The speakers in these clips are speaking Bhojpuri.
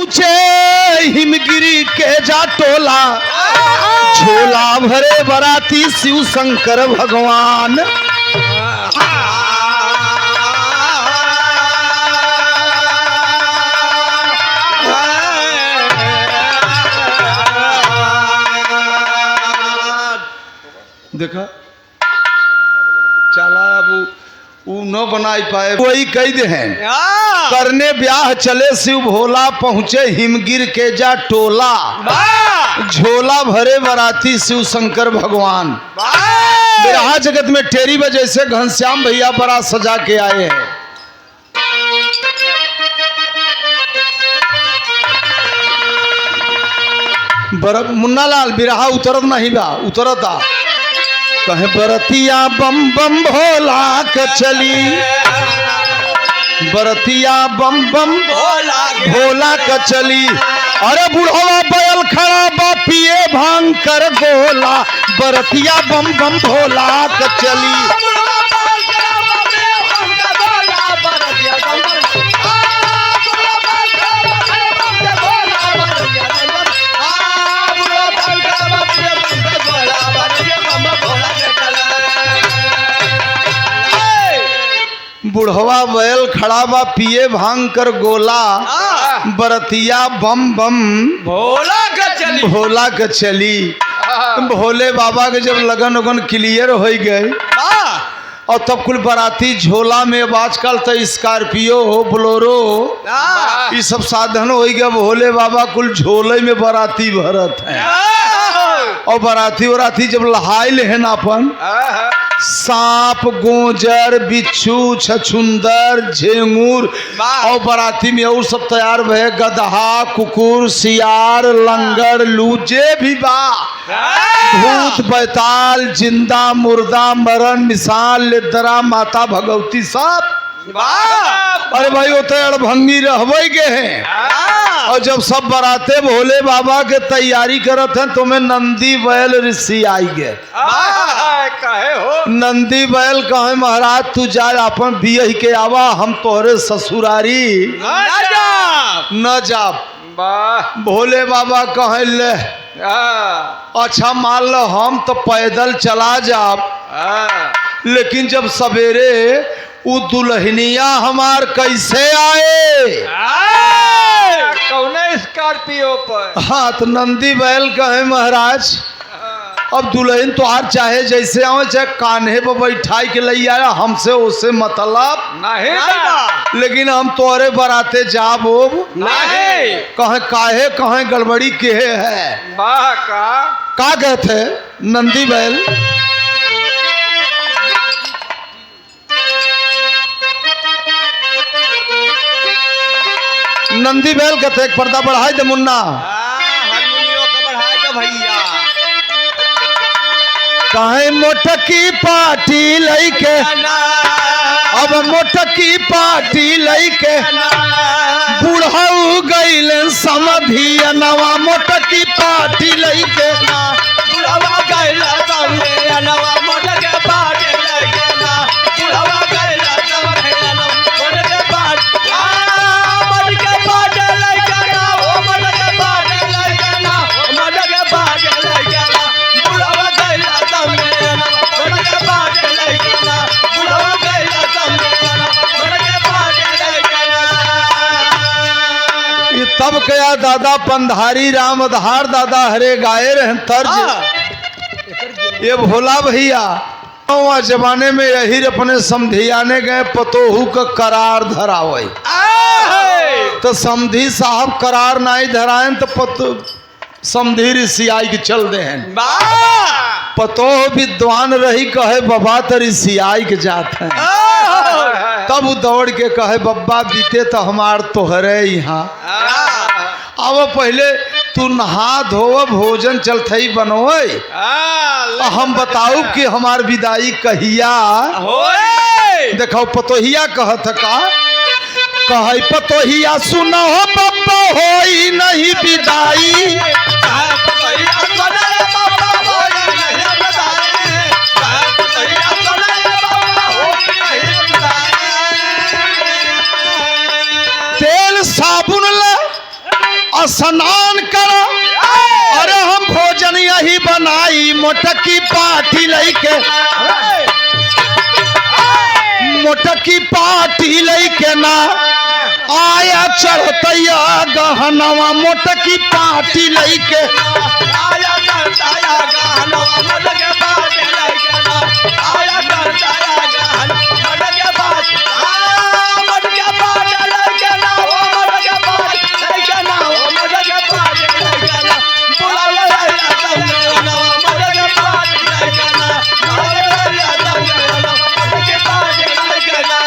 पहुँचे हिमगिरी के जा टोला, झोला भरे बराती शिव शंकर भगवान। देखा चला अब वो न बना पाए, वही कह दे हैं करने ब्याह चले शिव भोला, पहुँचे हिमगिर के जा टोला, झोला भरे बराती शिव शंकर भगवान। बिरहा जगत में टेरी वजह से घनश्याम भैया बड़ा सजा के आए हैं। मुन्ना लाल बिरहा उतरत नहीं बा, उतरता कहे बरतिया बम बम भोला के चली, बरतिया बम बम भोला के चली। अरे बुढ़वा बैल खड़ा बा पिए भांग कर गोला, बरतिया बम बम भोला के चली। बुढ़वा बैल खड़ा बा पिए भांग कर गोला, बरतिया बम बम भोला के चली। भोले बाबा के जब लगन उगन क्लियर हो गए और तब कुल बराती झोला में, अब आजकल तो स्कॉर्पियो हो बोलोरो ये सब साधन हो गया, भोले बाबा कुल झोले में बराती भरत है। और बराती जब लहाइल है ना अपन, सांप गोजर बिच्छू छछुंदर झेंगूर और बराती में और सब तैयार भे, गदहा कुकुर सियार लंगर लूजे भी बा, भूत बैताल जिंदा मुर्दा मरण मिसाल लेदरा माता भगवती सब। अरे भाई वो तो अड़भंगी रहवे के हैं। और जब सब बराते भोले बाबा के तैयारी करत हैं तो मैं नंदी बैल ऋषि आई गए। नंदी बैल कहे महाराज तू जा अपन बियह के आवा, हम तोहरे ससुरारी न जा। भोले बाबा कहे ले अच्छा मान लो हम तो पैदल चला जाब, लेकिन जब सवेरे वो दुल्हनिया हमार कैसे आए कौने स्कॉर्पियो पर। हाँ तो नंदी बैल कहे महाराज अब दुल्हन तो आज चाहे जैसे आवे चाहे कान्हे पर बैठाई के ले आया, हमसे उससे मतलब नहीं, लेकिन हम तोरे बराते जाब नहीं। काहे कहे गड़बड़ी के है का कहते नंदी बैल। नंदी बैल कहते एक पर्दा बढ़ाई दे मुन्ना, भैया काहे मोटकी पार्टी लैके, अब मोटकी पार्टी लैके बुढ़ऊ गईल समधी नवा, मोटकी पार्टी लैके बुढ़वा गईल समधी नवा, मोटकी पार्टी लैके ना बुढ़वा गईल समधी नवा, मोटकी पार्टी मोटकी पार्टी लैके ना, ओ मोटकी पार्टी लैके ना, मोटकी पार्टी लैके ना बुढ़वा गईल समधी नवा, मोटकी पार्टी लैके ना बुढ़वा गईल समधी नवा, मोटकी पार्टी लैके ना। ये तब कया दादा पंधारी राम आधार दादा हरे गाये रहन तर्ज। ये भोला भैया जमाने में यही अपने समधियाने गए पतोहू का करार धरावे, तो समधी साहब करार नहीं धराए तो समधी ऋषि आई के चल दे हैं। पतोह विद्वान रही कहे बबा तो ऋषि आई के जात हैं, तब दौड़ के कहे बब्बा बीते तो हमार तोहरे यहाँ अब पहले तू नहा धो भोजन चलथई बनोए, हम बताऊ कि हमार विदाई कहिया देखो। पतोहिया कहत का कहे पतोहिया सुनो बब्बा होई नहीं विदाई, तेल साबुन ला स्नान करा, अरे हम भोजन यही बनाई मोटकी पाठी लइके, मोटकी पाठी लइके ना आया चढ़तैया गहनवा मोटकी पाठी लइके, आया करताया गहनवा मोटके पाटी लइके ना, आया करताया गहनवा मोटके पाटी, मोटके पाटी लइके ना, ओ मोटके पाटी लइके ना, ओ मोटके पाटी लइके ना, बुलावे आया तमने गहनवा मोटके पाटी लइके ना, बुलावे आया तमने गहनवा मोटके पाटी लइके ना।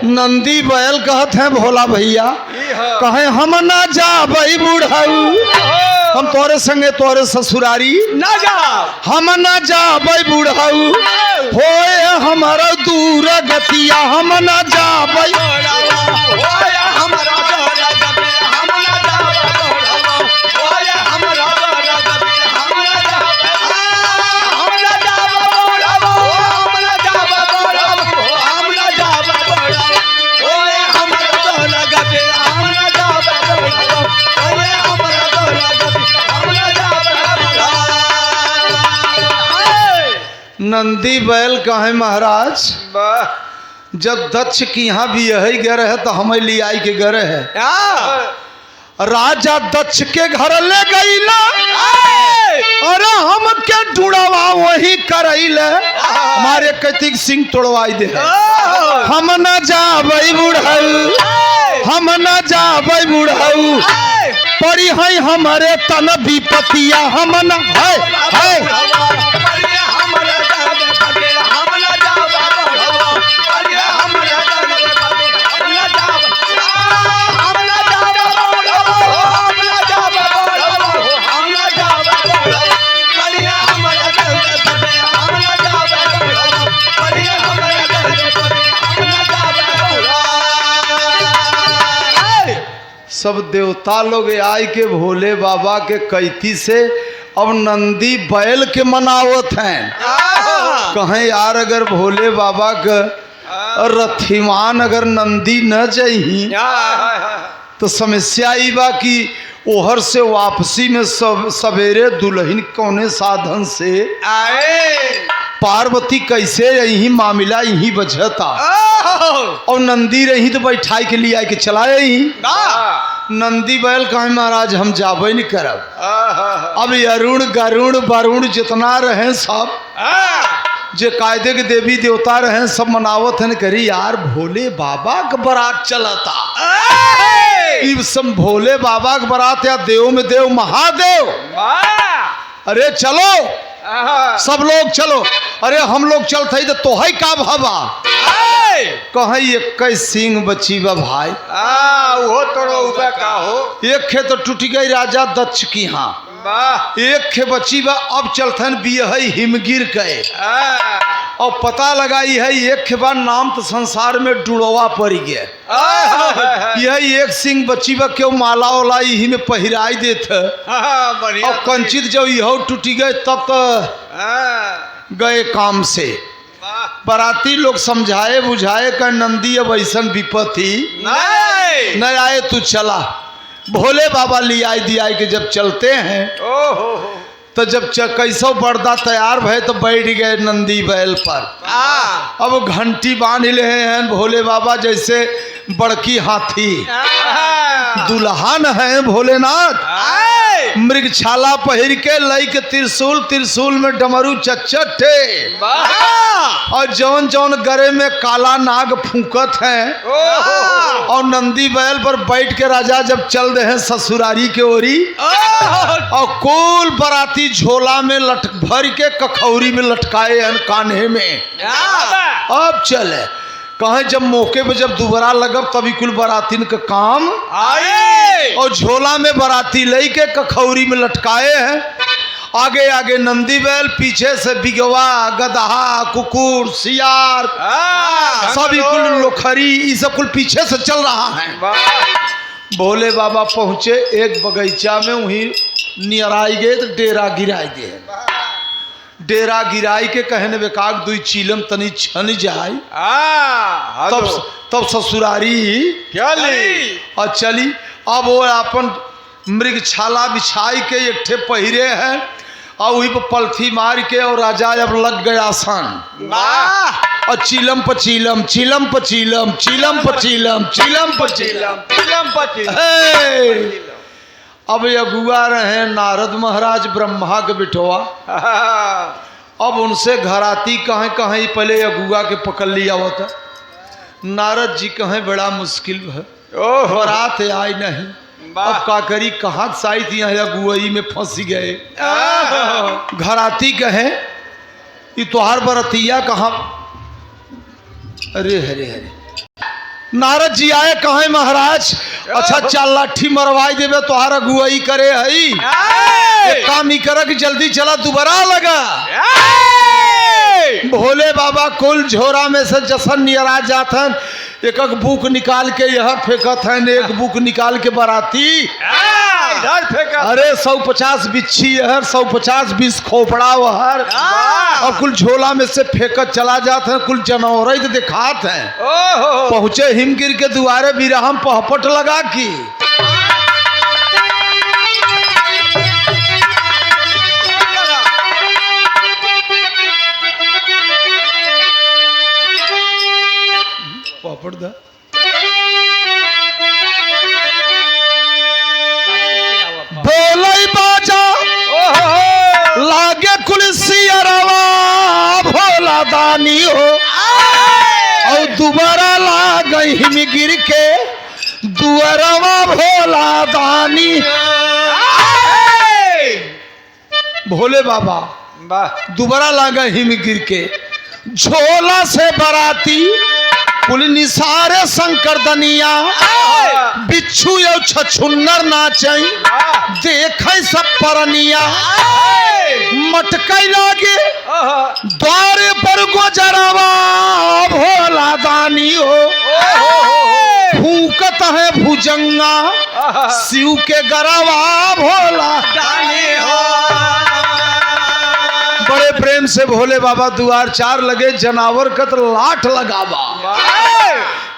नंदी बैल कहत हैं भोला भैया कहे हम ना जाबई बुढ़ऊ, हम तोरे संगे तोरे ससुरारी ना जा, हम ना जाबई बुढ़ऊ, होए हमारा दूर गतिया हम ना जाबई, ओया हमरा डोरा गते हमरा जावा डोरा, ओया हमरा डोरा गते हमरा जावा, हमरा जावा डोरा, हमरा जावा डोरा, हमरा जावा डोरा, ओया हमरा डोरा गते हमरा जावा डोरा, ओया हमरा डोरा गते हमरा जावा डोरा। नंदी बैल कहे महाराज जब दक्ष की यहाँ भी यही घर है तो हमें ले आई के घर है, राजा दक्ष के घर ले गई ला, अरे हम के ढूंढवा वही करैले, हमारे कैतिक सिंह तोड़वाई दे, हम न जाबई बुढ़ऊ, हम न जाबई बुढ़ऊ, पड़ी है हमारे तन विपतिया हम न है सब देवता लोग आए के भोले बाबा के कैती से अब नंदी बैल के मनावत हैं, कहें यार अगर भोले बाबा का रथिमान अगर नंदी न जही तो समस्या ही बा कि ओहर से वापसी में सवेरे दुल्हन कौने साधन से आए, पार्वती कैसे यही मामला यही बचता, और नंदी रही तो बैठाई के लिए आए के चलाए ही, नंदी बैल कहे महाराज हम जाबे नहीं करब, अब अरुण गरुण वरुण जितना रहे सब जे कायदे के देवी देवता रहे सब मनावत है करी यार भोले बाबा का बारात चलता, सब भोले बाबा का बारात या देव में देव महादेव, अरे चलो सब लोग चलो, अरे हम लोग चलते ही तो तोहै का भाबा, कहे एक सिंह बची बा भाई, वो तोड़ो उबे का हो, एक खे तो टूट गई राजा दक्ष की, हाँ एक खे बची बा, अब चलथन भी है हिमगिर के, और पता लगाई है एक के बाद नाम तो संसार में डुड़वा पड़ गया, यह एक सिंह बची बा क्यों माला वाला यही में पहिराई देते, और कंचित जब यह टूटी गए तब तो गए काम से, बराती लोग समझाए बुझाए का नंदी अब ऐसा विपत्ति न आए तू चला, भोले बाबा ले आई दिया के जब चलते हैं तो जब कैसो पर्दा तैयार भय तो बैठ गए नंदी बैल पर, अब घंटी बांध ले हैं भोले बाबा जैसे बड़की हाथी, दुल्हन है भोलेनाथ, मृगछाला पहिर के लई के त्रिशूल, त्रिशूल में डमरू चच्चटे, और जौन जौन गरे में काला नाग फूकत है, और नंदी बैल पर बैठ के राजा जब चल रहे हैं ससुरारी के ओरी, और कुल बराती झोला में भर के कखौरी में लटकाए हैं कान्हे में, अब चले कहे जब मौके पे जब दोबारा लगब तभी कुल बरातीन का काम आए, और झोला में बराती लई के कखौरी में लटकाए हैं, आगे आगे नंदी बैल, पीछे से बिगवा गदहा कुकुर सियार सभी कुल लोखरी ये सब कुल पीछे से चल रहा है। भोले बाबा पहुंचे एक बगीचा में, वहीं नियराई गए तो डेरा गिराई दे, डेरा गिराई के कहने बेकाग दुई चीलम तनी छन जाए, तब ससुरारी चली और चली, अब वो अपन मृगछाला बिछाई के एक ठे पहिरे है और वही पर पलथी मार के और राजा अब लग गया आसान। और चिलम पर चिलम, चिलम पर चिलम, चिलम पर चिलम, चिलम पर चिलम। अब अगुआ रहे नारद महाराज ब्रह्मा के बिठवा। अब उनसे घराती कहें कहें पहले अगुआ के पकड़ लिया हुआ था। नारद जी कहें बड़ा मुश्किल है, बारात आई नहीं, अब का करी, कहाँ साई थी यहाँ अगुआई में फंस गए। घराती कहें ये तोहार बरतिया कहाँ। अरे हरे हरे नारद जी आए कहें महाराज अच्छा चल लाठी मरवाई देवे तोहार अगुआई करे हई। एक काम ही कर कि जल्दी चला दोबारा लगा। भोले बाबा कुल झोरा में से जसन नियरा जात हन, एक एक बुक निकाल के यह फेंकत है, एक बुक निकाल के बराती अरे 150 बिच्छी हर 150 बीस खोपड़ा हर और कुल झोला में से फेंकत चला जात है। कुल जनौर दिखात है। पहुंचे हिमगिर के दुआरे बिरहम पहपट लगा की पहपट दा बोलई बाजा लागे कुलसियरवा भोला दानी हो और दोबारा लाग हिम गिर के दुअरवा भोला दानी। भोले बाबा दोबारा लाग हिम गिर के झोला से बराती कुल निसारे शंकर दनिया बिच्छू यो छछुन्नर नाचई देखे सब परनिया मटकई लागे द्वारे पर गोजरवा भोला दानी हो फूकत है भुजंगा शिव के गरवा भोला दानी हो। बड़े प्रेम से भोले बाबा दुआर चार लगे जनावर कत लाठ लगावा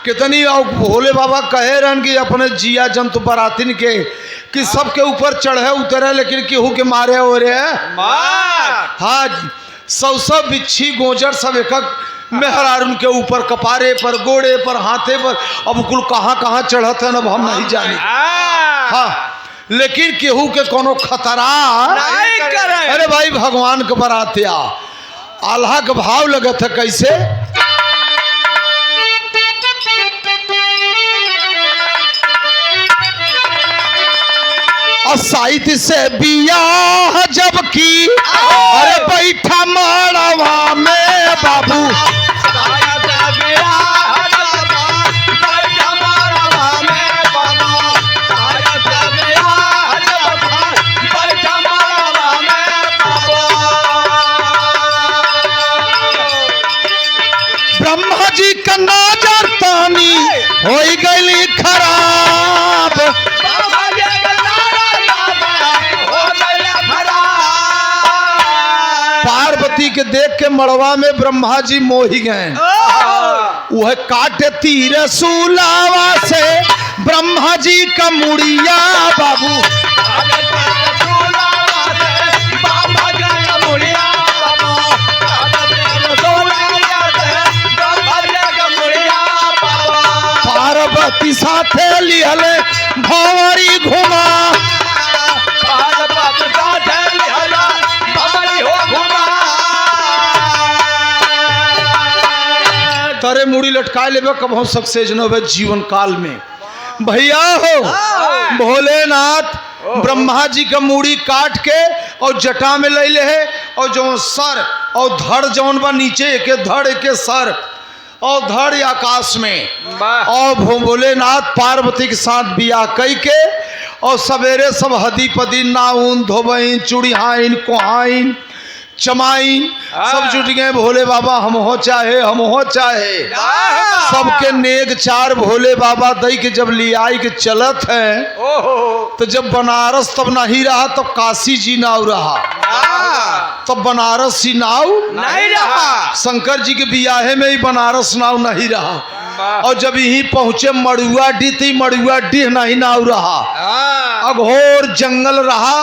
कितनी। और भोले बाबा कहे रहन कि अपने जिया जंतु बरातिन के कि सबके ऊपर चढ़े उतरे लेकिन केहू के मारे हो रहे हाँ 100 बिच्छी गोजर सब एक मेहरार उनके ऊपर कपारे पर गोड़े पर हाथे पर अब कुल कहाँ कहाँ चढ़त है अब हम नहीं जाने। हाँ लेकिन केहू के कोनो खतरा नहीं करे। अरे भाई भगवान के बरातिया आल्हा के भाव लगत है कैसे। साहित्य से बियाह जब की अरे बैठा माड़वा में बाबू ब्रह्मा जी का नाजर तानी हो गई खराब। पार्वती के देख के मड़वा में ब्रह्मा जी मोही गए। वह काटे तीर सुलावा से ब्रह्मा जी का मुड़िया बाबू पार्वती साथे लिहले भंवरी घुमा तारे मुड़ी लटका ले कब हो सक्सेस न हो जीवन काल में भैया हो। भोलेनाथ ब्रह्मा जी का मुड़ी काट के और जटा में ले है और जो सर और धड़ जौन बा नीचे एक धड़ एक सर और धड़ आकाश में और भोलेनाथ पार्वती के साथ बियाह कई के और सवेरे सब हदी पदी नाउन धोबइन चुड़िहाइन कोहाइन चमाइन सब जुट गए। भोले बाबा हम हो चाहे सबके नेग चार भोले बाबा दई के जब लियाई के चलत है तो जब बनारस तब नहीं रहा तब काशी जी नाव रहा तब बनारस ही नाव नहीं रहा। शंकर जी के बियाहे में ही बनारस नाव नहीं रहा। और जब यहीं पहुंचे मड़ुआ डी थी, मड़ुआ डी नहीं नाव रहा, अघोर जंगल रहा।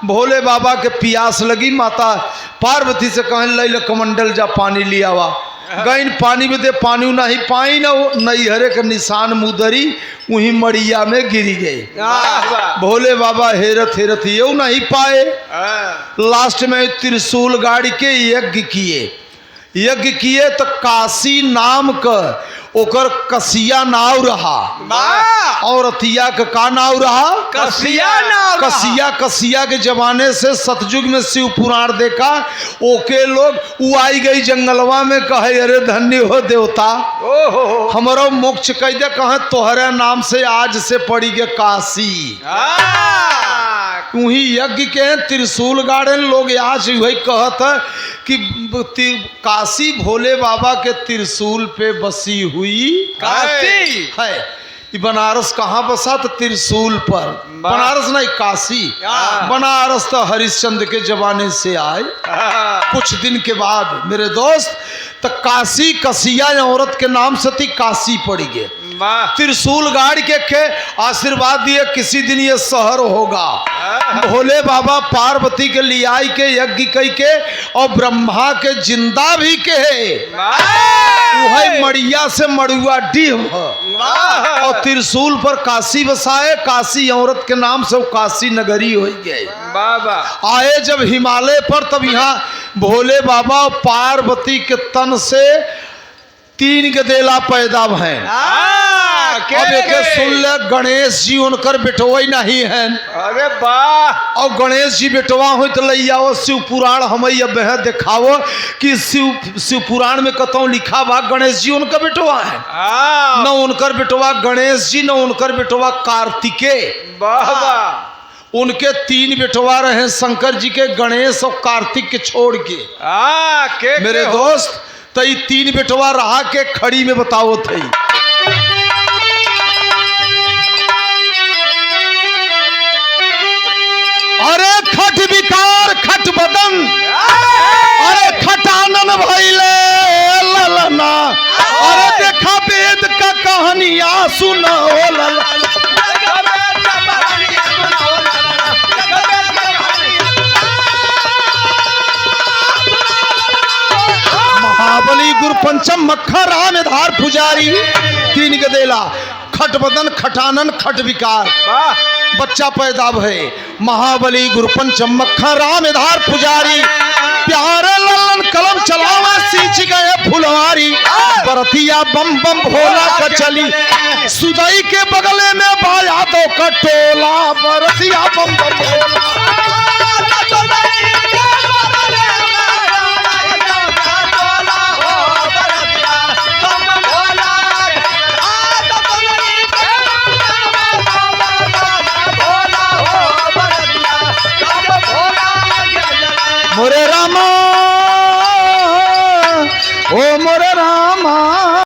भोले बाबा के प्यास लगी, माता पार्वती से कहने लई कमंडल जा पानी लिया वा। गईन पानी में दे, पानी नहीं पाई ना, नई हरे के निशान मुदरी वहीं मड़िया में गिरी गई। भोले बाबा हेरत हेरत ये नहीं पाए। लास्ट में त्रिशूल गाड़ी के यज्ञ किए तो काशी नाम का ओकर कसिया नाव रहा, और अतिया का नाव रहा, कसिया नाव। कसिया के जमाने से सतयुग में शिव पुराण देखा, ओके लोग वो आई गई जंगलवा में, कहे अरे धन्य हो देवता, हमारो मोक्ष कह दे, कहे तोहरे नाम से आज से पड़ी गे काशी। वही यज्ञ के त्रिशूल गाड़े लोग आज वही कहत है कि काशी भोले बाबा के त्रिशूल पे बसी हुई काशी है। ये बनारस कहाँ बसा? तो त्रिशूल पर। बनारस नहीं, काशी। बनारस तो हरिश्चंद्र के जमाने से आए। कुछ दिन के बाद मेरे दोस्त तो काशी कसिया औरत के नाम से थी, काशी पड़ी गए। त्रिशूल गाड़ के आशीर्वाद दिए, किसी दिन ये शहर होगा। भोले बाबा पार्वती के लियाई के यज्ञ कई के और ब्रह्मा के जिंदा भी के वही मड़िया से मड़ुआ डी और त्रिशूल पर काशी बसाए। काशी औरत के नाम से काशी नगरी हो गए। आए जब हिमालय पर, तब यहाँ भोले बाबा और पार्वती के तन से 3 गदेला पैदा हैं। अब एक सुन ले, गणेश जी उनकर बेटवा नहीं है। अरे वाह! और गणेश जी बेटवा हो तो लइयाओ शिव पुराण हमें अब दिखाओ कि शिव पुराण में कतौ लिखा बा गणेश जी उनका बेटवा है। न उनकर बेटवा गणेश जी, न उनकर बेटवा कार्तिकेय। उनके 3 बेटवा रहे शंकर जी के, गणेश और कार्तिक के छोड़ के। मेरे दोस्त तो 3 बेटवा रहा के खड़ी में बताओ थी। अरे खट विकार खट बदन, अरे खटानन भइले ललना, अरे देखा वेद का कहानिया सुनो ललना। महाबली गुरु पंचम मक्खा राम धार पुजारी, 3 गदेला, खट बदन खटानन खट विकार, बच्चा पैदा भय। महाबली गुरु पंचम मक्खा राम धार पुजारी, प्यारे ललन कलम चलावा सींच गए फुलवारी। बरतिया बम बम भोला का चली, सुदई के बगले में बाया तो कटोला। बरतिया बम बम भोला। मोरे रामा, ओ मोरे रामा,